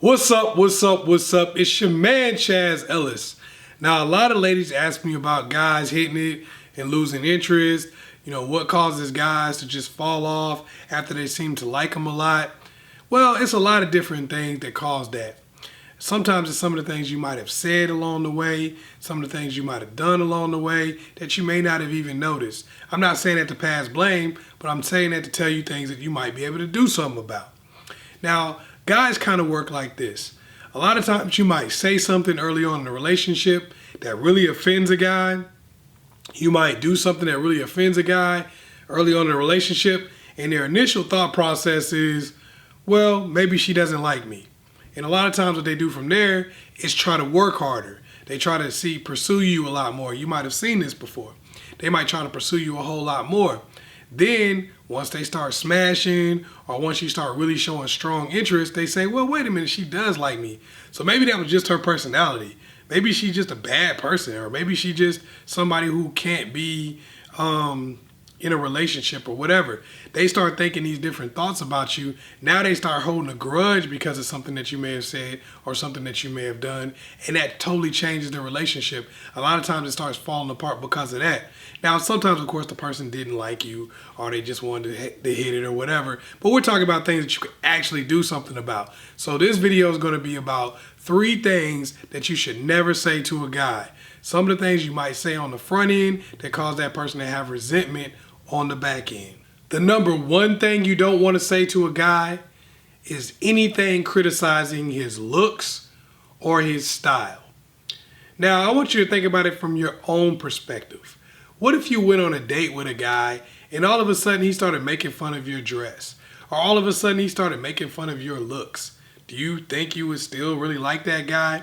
What's up, what's up, what's up? It's your man, Chaz Ellis. Now, a lot of ladies ask me about guys hitting it and losing interest. You know, what causes guys to just fall off after they seem to like them a lot? Well, it's a lot of different things that cause that. Sometimes it's some of the things you might have said along the way, some of the things you might have done along the way that you may not have even noticed. I'm not saying that to pass blame, but I'm saying that to tell you things that you might be able to do something about. Now, guys kind of work like this. A lot of times you might say something early on in a relationship that really offends a guy. You might do something that really offends a guy early on in a relationship, and their initial thought process is, well, maybe she doesn't like me. And a lot of times what they do from there is try to work harder. They try to pursue you a lot more. You might have seen this before. They might try to pursue you a whole lot more. Then, once they start smashing, or once you start really showing strong interest, they say, well, wait a minute, she does like me. So maybe that was just her personality. Maybe she's just a bad person, or maybe she's just somebody who can't be in a relationship or whatever. They start thinking these different thoughts about you. Now they start holding a grudge because of something that you may have said or something that you may have done, and that totally changes the relationship. A lot of times it starts falling apart because of that. Now, sometimes, of course, the person didn't like you or they just wanted to hit it or whatever, but we're talking about things that you can actually do something about. So this video is going to be about 3 things that you should never say to a guy. Some of the things you might say on the front end that cause that person to have resentment on the back end. The number 1 thing you don't want to say to a guy is anything criticizing his looks or his style. Now, I want you to think about it from your own perspective. What if you went on a date with a guy and all of a sudden he started making fun of your dress? Or all of a sudden he started making fun of your looks? Do you think you would still really like that guy?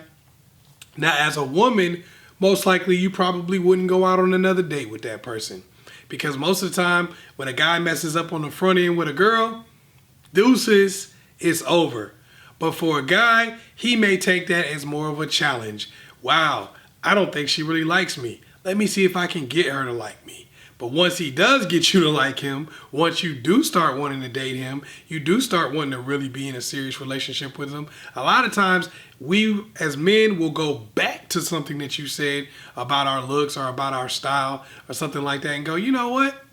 Now, as a woman, most likely you probably wouldn't go out on another date with that person. Because most of the time, when a guy messes up on the front end with a girl, deuces, it's over. But for a guy, he may take that as more of a challenge. Wow, I don't think she really likes me. Let me see if I can get her to like me. But once he does get you to like him, once you do start wanting to date him, you do start wanting to really be in a serious relationship with him, a lot of times we as men will go back to something that you said about our looks or about our style or something like that and go, you know what?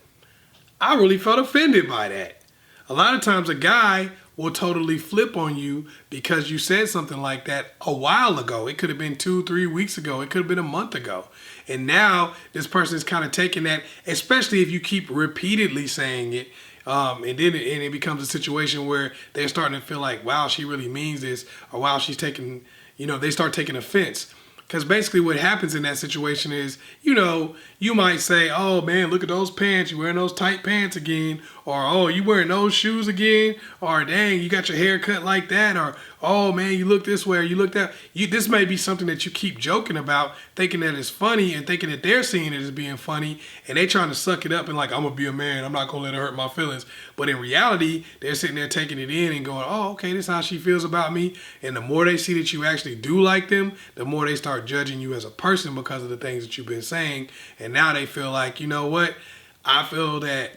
I really felt offended by that. A lot of times a guy will totally flip on you because you said something like that a while ago. It could have been 2-3 weeks ago. It could have been a month ago. And now this person is kind of taking that, especially if you keep repeatedly saying it, and then it becomes a situation where they're starting to feel like, wow, she really means this, or wow, she's taking, they start taking offense. Because basically what happens in that situation is, you might say, oh man, look at those pants, you wearing those tight pants again, or oh, you wearing those shoes again, or dang, you got your hair cut like that, or oh man, you look this way, or you look that. This may be something that you keep joking about, thinking that it's funny and thinking that they're seeing it as being funny, and they trying to suck it up and like, I'm gonna be a man, I'm not gonna let her hurt my feelings. But in reality, they're sitting there taking it in and going, oh, okay, this is how she feels about me. And the more they see that you actually do like them, the more they start judging you as a person because of the things that you've been saying. And now they feel like, you know what? I feel that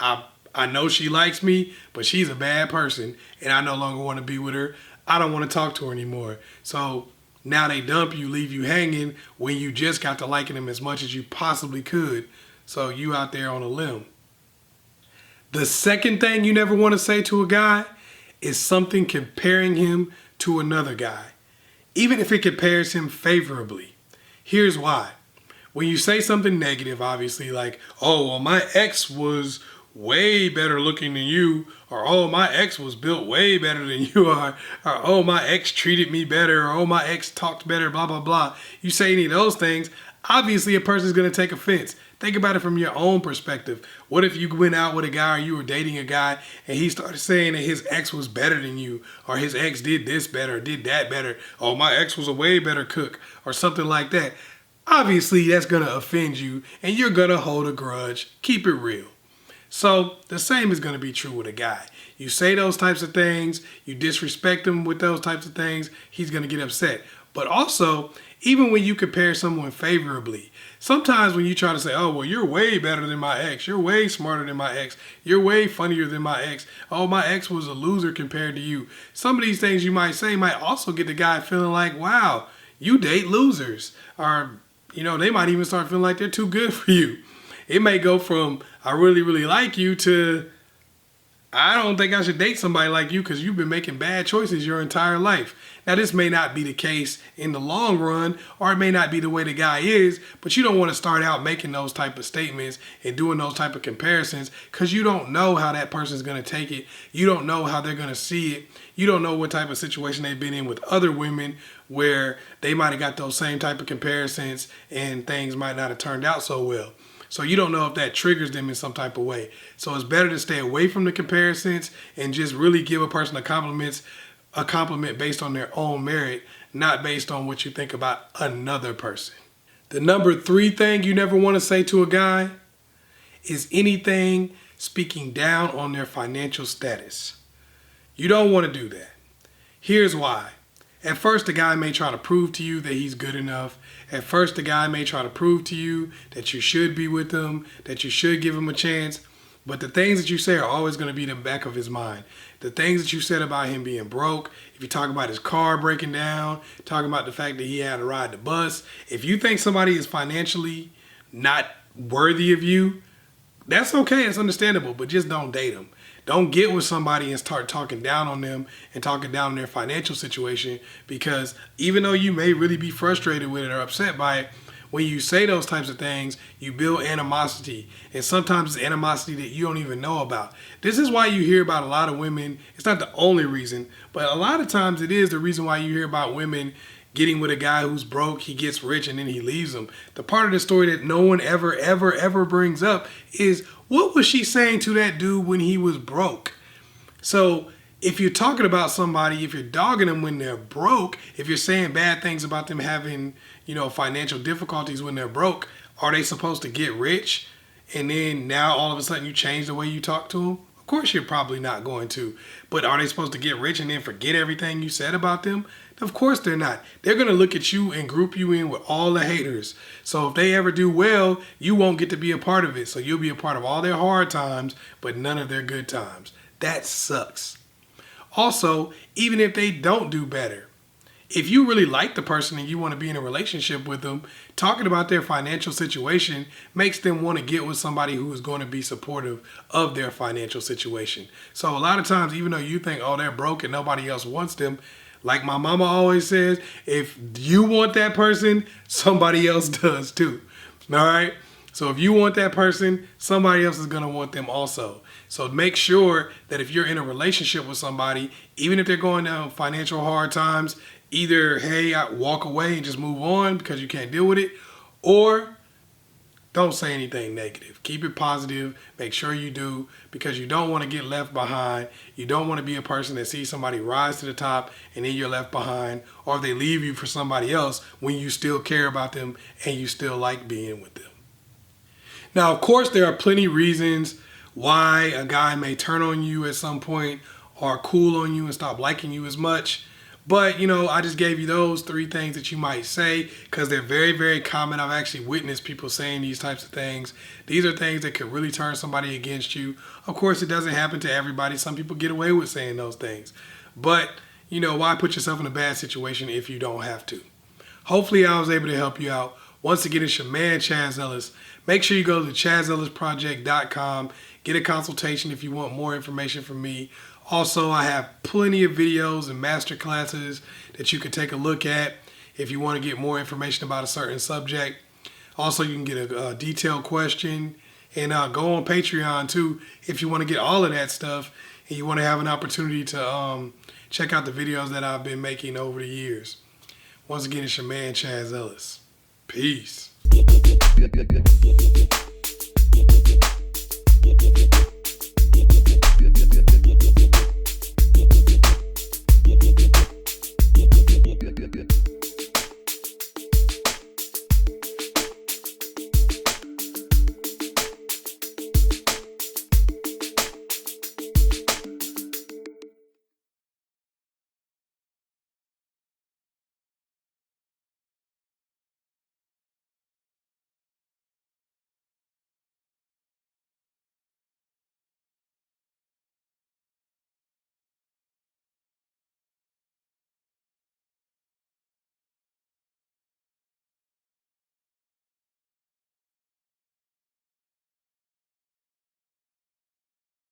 I know she likes me, but she's a bad person and I no longer want to be with her. I don't want to talk to her anymore. So now they dump you, leave you hanging when you just got to liking them as much as you possibly could. So you out there on a limb. The second thing you never want to say to a guy is something comparing him to another guy, even if it compares him favorably. Here's why. When you say something negative, obviously, like, oh, well, my ex was way better looking than you, or oh, my ex was built way better than you are, or oh, my ex treated me better, or oh, my ex talked better, blah, blah, blah. You say any of those things, obviously a person's going to take offense. Think about it from your own perspective. What if you went out with a guy or you were dating a guy and he started saying that his ex was better than you, or his ex did this better, or did that better, oh, my ex was a way better cook, or something like that. Obviously, that's going to offend you and you're going to hold a grudge. Keep it real. So the same is going to be true with a guy. You say those types of things, you disrespect him with those types of things, he's going to get upset. But also, even when you compare someone favorably. Sometimes when you try to say, oh, well, you're way better than my ex. You're way smarter than my ex. You're way funnier than my ex. Oh, my ex was a loser compared to you. Some of these things you might say might also get the guy feeling like, wow, you date losers. Or, they might even start feeling like they're too good for you. It may go from, I really, really like you to, I don't think I should date somebody like you because you've been making bad choices your entire life. Now, this may not be the case in the long run, or it may not be the way the guy is, but you don't want to start out making those type of statements and doing those type of comparisons because you don't know how that person's going to take it. You don't know how they're going to see it. You don't know what type of situation they've been in with other women where they might have got those same type of comparisons and things might not have turned out so well. So you don't know if that triggers them in some type of way. So it's better to stay away from the comparisons and just really give a person a compliment based on their own merit, not based on what you think about another person. The number 3 thing you never want to say to a guy is anything speaking down on their financial status. You don't want to do that. Here's why. At first, the guy may try to prove to you that he's good enough. At first, the guy may try to prove to you that you should be with him, that you should give him a chance. But the things that you say are always going to be in the back of his mind. The things that you said about him being broke, if you talk about his car breaking down, talking about the fact that he had to ride the bus. If you think somebody is financially not worthy of you, that's okay, it's understandable, but just don't date them. Don't get with somebody and start talking down on them and talking down on their financial situation, because even though you may really be frustrated with it or upset by it, when you say those types of things, you build animosity. And sometimes it's animosity that you don't even know about. This is why you hear about a lot of women. It's not the only reason, but a lot of times it is the reason why you hear about women getting with a guy who's broke, he gets rich, and then he leaves them. The part of the story that no one ever brings up is, what was she saying to that dude when he was broke? So if you're talking about somebody, if you're dogging them when they're broke, if you're saying bad things about them having, financial difficulties when they're broke, are they supposed to get rich? And then now all of a sudden you change the way you talk to them? Of course you're probably not going to. But are they supposed to get rich and then forget everything you said about them? Of course they're not. They're going to look at you and group you in with all the haters. So if they ever do well, you won't get to be a part of it. So you'll be a part of all their hard times, but none of their good times. That sucks. Also, even if they don't do better, if you really like the person and you want to be in a relationship with them, talking about their financial situation makes them want to get with somebody who is going to be supportive of their financial situation. So a lot of times, even though you think, oh, they're broke and nobody else wants them, like my mama always says, if you want that person, somebody else does too. All right? So if you want that person, somebody else is going to want them also. So make sure that if you're in a relationship with somebody, even if they're going down financial hard times, either, hey, walk away and just move on because you can't deal with it, or don't say anything negative. Keep it positive. Make sure you do, because you don't want to get left behind. You don't want to be a person that sees somebody rise to the top and then you're left behind, or if they leave you for somebody else when you still care about them and you still like being with them. Now, of course, there are plenty of reasons why a guy may turn on you at some point or cool on you and stop liking you as much. But, I just gave you those 3 things that you might say because they're very, very common. I've actually witnessed people saying these types of things. These are things that could really turn somebody against you. Of course, it doesn't happen to everybody. Some people get away with saying those things. But, why put yourself in a bad situation if you don't have to? Hopefully, I was able to help you out. Once again, it's your man, Chaz Ellis. Make sure you go to askchazzellisproject.com. Get a consultation if you want more information from me. Also, I have plenty of videos and master classes that you can take a look at if you want to get more information about a certain subject. Also, you can get a detailed question, and go on Patreon too if you want to get all of that stuff and you want to have an opportunity to check out the videos that I've been making over the years. Once again, it's your man, Chaz Ellis. Peace.